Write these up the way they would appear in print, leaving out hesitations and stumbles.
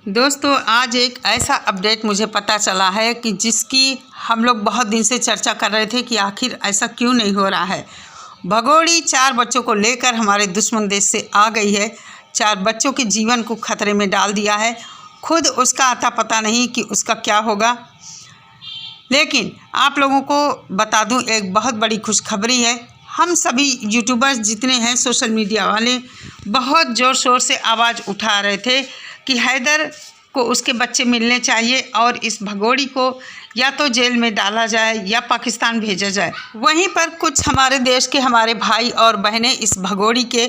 दोस्तों, आज एक ऐसा अपडेट मुझे पता चला है कि जिसकी हम लोग बहुत दिन से चर्चा कर रहे थे कि आखिर ऐसा क्यों नहीं हो रहा है। भगोड़ी 4 बच्चों को लेकर हमारे दुश्मन देश से आ गई है। 4 बच्चों के जीवन को खतरे में डाल दिया है। खुद उसका आता पता नहीं कि उसका क्या होगा। लेकिन आप लोगों को बता दूं, एक बहुत बड़ी खुशखबरी है। हम सभी यूट्यूबर्स जितने हैं, सोशल मीडिया वाले, बहुत ज़ोर शोर से आवाज़ उठा रहे थे कि हैदर को उसके बच्चे मिलने चाहिए और इस भगोड़ी को या तो जेल में डाला जाए या पाकिस्तान भेजा जाए। वहीं पर कुछ हमारे देश के हमारे भाई और बहनें इस भगोड़ी के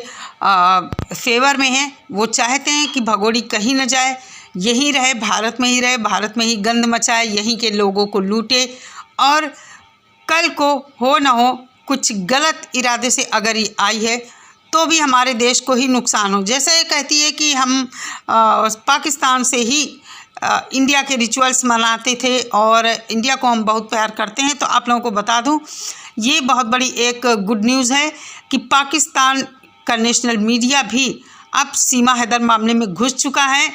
फेवर में हैं। वो चाहते हैं कि भगोड़ी कहीं न जाए, यहीं रहे, भारत में ही रहे, भारत में ही गंद मचाए, यहीं के लोगों को लूटे और कल को हो न हो कुछ गलत इरादे से अगर ये आई है तो भी हमारे देश को ही नुकसान हो। जैसे ये कहती है कि हम पाकिस्तान से ही इंडिया के रिचुअल्स मनाते थे और इंडिया को हम बहुत प्यार करते हैं। तो आप लोगों को बता दूं, ये बहुत बड़ी एक गुड न्यूज़ है कि पाकिस्तान का नेशनल मीडिया भी अब सीमा हैदर मामले में घुस चुका है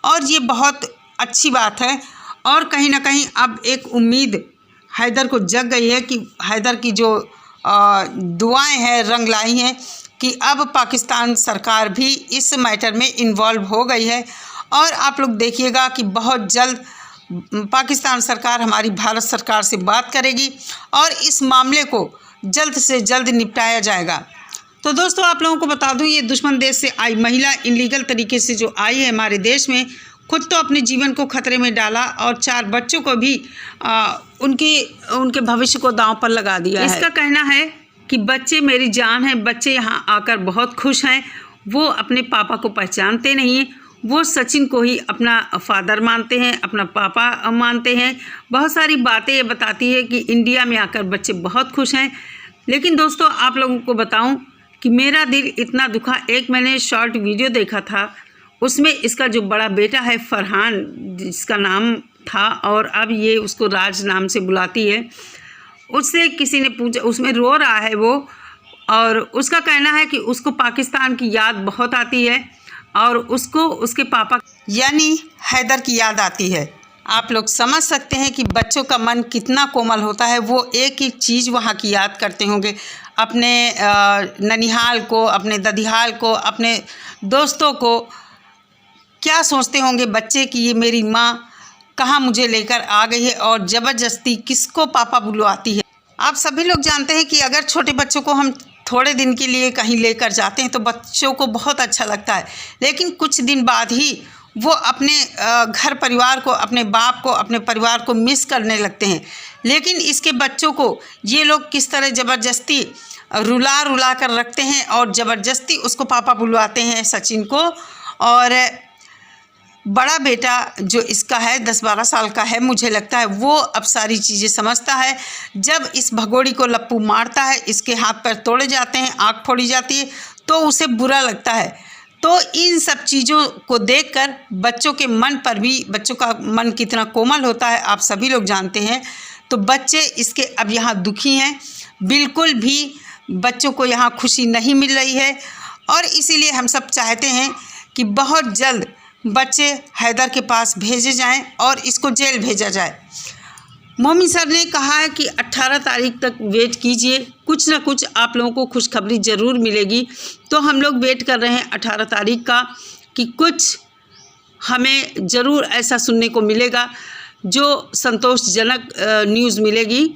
और ये बहुत अच्छी बात है। और कहीं ना कहीं अब एक उम्मीद हैदर को जग गई है कि हैदर की जो दुआएं हैं रंग लाई हैं कि अब पाकिस्तान सरकार भी इस मैटर में इन्वॉल्व हो गई है। और आप लोग देखिएगा कि बहुत जल्द पाकिस्तान सरकार हमारी भारत सरकार से बात करेगी और इस मामले को जल्द से जल्द निपटाया जाएगा। तो दोस्तों, आप लोगों को बता दूं, ये दुश्मन देश से आई महिला इलीगल तरीके से जो आई है हमारे देश में, खुद तो अपने जीवन को खतरे में डाला और 4 बच्चों को भी उनके भविष्य को दांव पर लगा दिया है। इसका कहना है कि बच्चे मेरी जान हैं, बच्चे यहाँ आकर बहुत खुश हैं। वो अपने पापा को पहचानते नहीं हैं, वो सचिन को ही अपना फादर मानते हैं, अपना पापा मानते हैं। बहुत सारी बातें ये बताती है कि इंडिया में आकर बच्चे बहुत खुश हैं। लेकिन दोस्तों, आप लोगों को बताऊं कि मेरा दिल इतना दुखा, एक मैंने शॉर्ट वीडियो देखा था, उसमें इसका जो बड़ा बेटा है फरहान, जिसका नाम था और अब ये उसको राज नाम से बुलाती है, उससे किसी ने पूछा, उसमें रो रहा है वो, और उसका कहना है कि उसको पाकिस्तान की याद बहुत आती है और उसको उसके पापा यानी हैदर की याद आती है। आप लोग समझ सकते हैं कि बच्चों का मन कितना कोमल होता है। वो एक ही चीज़ वहाँ की याद करते होंगे, अपने ननिहाल को, अपने ददिहाल को, अपने दोस्तों को। क्या सोचते होंगे बच्चे कि ये मेरी माँ कहाँ मुझे लेकर आ गई है और ज़बरदस्ती किसको पापा बुलवाती है। आप सभी लोग जानते हैं कि अगर छोटे बच्चों को हम थोड़े दिन के लिए कहीं लेकर जाते हैं तो बच्चों को बहुत अच्छा लगता है, लेकिन कुछ दिन बाद ही वो अपने घर परिवार को, अपने बाप को, अपने परिवार को मिस करने लगते हैं। लेकिन इसके बच्चों को ये लोग किस तरह ज़बरदस्ती रुला रुला कर रखते हैं और ज़बरदस्ती उसको पापा बुलवाते हैं, सचिन को। और बड़ा बेटा जो इसका है 10-12 साल का है, मुझे लगता है वो अब सारी चीज़ें समझता है। जब इस भगोड़ी को लप्पू मारता है, इसके हाथ पैर तोड़े जाते हैं, आँख फोड़ी जाती है, तो उसे बुरा लगता है। तो इन सब चीज़ों को देखकर बच्चों के मन पर भी, बच्चों का मन कितना कोमल होता है आप सभी लोग जानते हैं। तो बच्चे इसके अब यहाँ दुखी हैं, बिल्कुल भी बच्चों को यहाँ खुशी नहीं मिल रही है और इसीलिए हम सब चाहते हैं कि बहुत जल्द बच्चे हैदर के पास भेजे जाएं और इसको जेल भेजा जाए। मोमिन सर ने कहा है कि 18 तारीख तक वेट कीजिए, कुछ ना कुछ आप लोगों को खुशखबरी ज़रूर मिलेगी। तो हम लोग वेट कर रहे हैं 18 तारीख का कि कुछ हमें ज़रूर ऐसा सुनने को मिलेगा जो संतोषजनक न्यूज़ मिलेगी।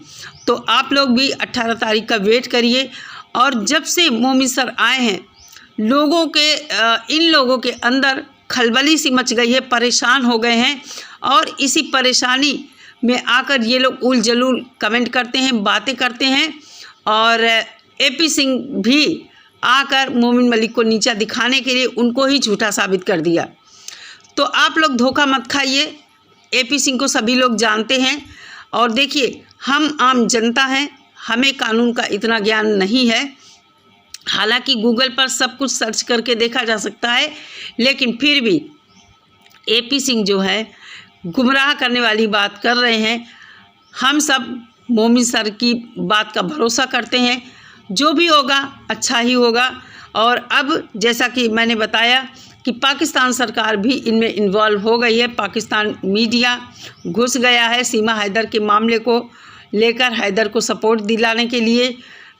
तो आप लोग भी 18 तारीख का वेट करिए। और जब से मोमिन सर आए हैं, इन लोगों के अंदर खलबली सी मच गई है, परेशान हो गए हैं और इसी परेशानी में आकर ये लोग उल जलूल कमेंट करते हैं, बातें करते हैं। और एपी सिंह भी आकर मोमिन मलिक को नीचा दिखाने के लिए उनको ही झूठा साबित कर दिया। तो आप लोग धोखा मत खाइए, एपी सिंह को सभी लोग जानते हैं। और देखिए, हम आम जनता हैं, हमें कानून का इतना ज्ञान नहीं है। हालांकि गूगल पर सब कुछ सर्च करके देखा जा सकता है, लेकिन फिर भी एपी सिंह जो है गुमराह करने वाली बात कर रहे हैं। हम सब मोमिन सर की बात का भरोसा करते हैं, जो भी होगा अच्छा ही होगा। और अब जैसा कि मैंने बताया कि पाकिस्तान सरकार भी इनमें इन्वॉल्व हो गई है। पाकिस्तान मीडिया घुस गया है सीमा हैदर के मामले को लेकर, हैदर को सपोर्ट दिलाने के लिए।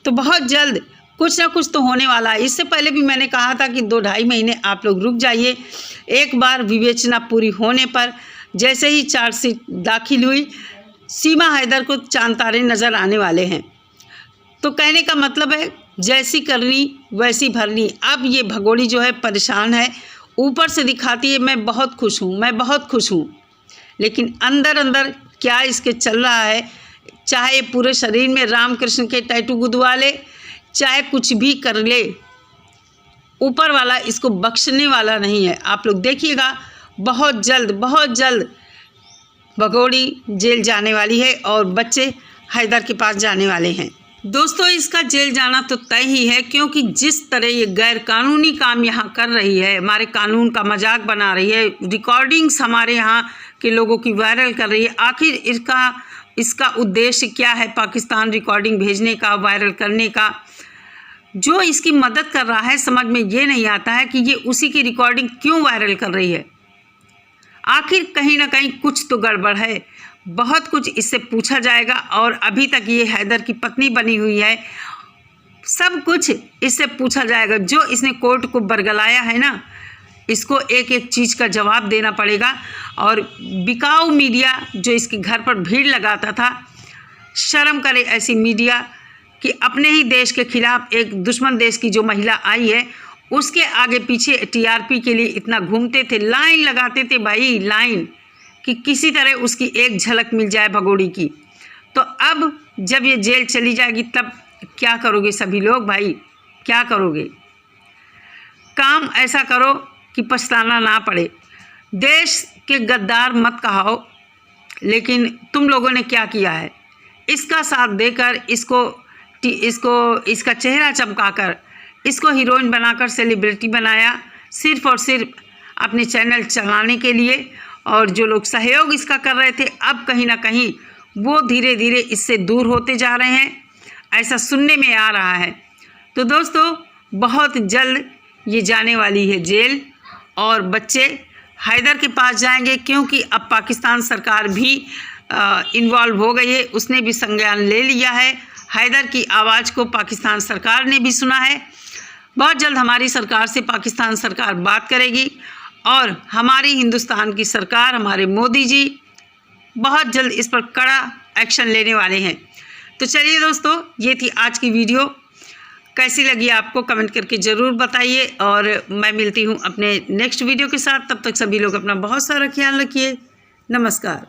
तो बहुत जल्द कुछ ना कुछ तो होने वाला है। इससे पहले भी मैंने कहा था कि 2-2.5 महीने आप लोग रुक जाइए। एक बार विवेचना पूरी होने पर जैसे ही चार्जशीट दाखिल हुई, सीमा हैदर को चांद तारे नज़र आने वाले हैं। तो कहने का मतलब है जैसी करनी वैसी भरनी। अब ये भगोड़ी जो है परेशान है, ऊपर से दिखाती है मैं बहुत खुश हूँ, मैं बहुत खुश हूँ, लेकिन अंदर अंदर क्या इसके चल रहा है, चाहे पूरे शरीर में रामकृष्ण के टैटू गुदवा ले, चाहे कुछ भी कर ले, ऊपर वाला इसको बख्शने वाला नहीं है। आप लोग देखिएगा, बहुत जल्द भगोड़ी जेल जाने वाली है और बच्चे हैदर के पास जाने वाले हैं। दोस्तों, इसका जेल जाना तो तय ही है, क्योंकि जिस तरह ये गैर कानूनी काम यहाँ कर रही है, हमारे कानून का मजाक बना रही है, रिकॉर्डिंग्स हमारे यहाँ के लोगों की वायरल कर रही है। आखिर इसका उद्देश्य क्या है पाकिस्तान रिकॉर्डिंग भेजने का, वायरल करने का? जो इसकी मदद कर रहा है समझ में ये नहीं आता है कि ये उसी की रिकॉर्डिंग क्यों वायरल कर रही है। आखिर कहीं ना कहीं कुछ तो गड़बड़ है। बहुत कुछ इससे पूछा जाएगा और अभी तक ये हैदर की पत्नी बनी हुई है, सब कुछ इससे पूछा जाएगा। जो इसने कोर्ट को बरगलाया है ना, इसको एक एक चीज़ का जवाब देना पड़ेगा। और बिकाऊ मीडिया जो इसके घर पर भीड़ लगाता था, शर्म करे ऐसी मीडिया कि अपने ही देश के खिलाफ एक दुश्मन देश की जो महिला आई है उसके आगे पीछे टीआरपी के लिए इतना घूमते थे, लाइन लगाते थे भाई, लाइन, कि किसी तरह उसकी एक झलक मिल जाए भगोड़ी की। तो अब जब ये जेल चली जाएगी तब क्या करोगे सभी लोग भाई, क्या करोगे? काम ऐसा करो कि पछताना ना पड़े। देश के गद्दार मत कहाओ, लेकिन तुम लोगों ने क्या किया है? इसका साथ देकर इसका चेहरा चमकाकर इसको हीरोइन बनाकर सेलिब्रिटी बनाया, सिर्फ और सिर्फ अपने चैनल चलाने के लिए। और जो लोग सहयोग इसका कर रहे थे, अब कहीं ना कहीं वो धीरे धीरे इससे दूर होते जा रहे हैं, ऐसा सुनने में आ रहा है। तो दोस्तों, बहुत जल्द ये जाने वाली है जेल और बच्चे हैदर के पास जाएंगे, क्योंकि अब पाकिस्तान सरकार भी इन्वॉल्व हो गई है। उसने भी संज्ञान ले लिया है, हैदर की आवाज़ को पाकिस्तान सरकार ने भी सुना है। बहुत जल्द हमारी सरकार से पाकिस्तान सरकार बात करेगी और हमारी हिंदुस्तान की सरकार, हमारे मोदी जी बहुत जल्द इस पर कड़ा एक्शन लेने वाले हैं। तो चलिए दोस्तों, ये थी आज की वीडियो। कैसी लगी आपको कमेंट करके ज़रूर बताइए और मैं मिलती हूँ अपने नेक्स्ट वीडियो के साथ। तब तक सभी लोग अपना बहुत सारा ख्याल रखिए। नमस्कार।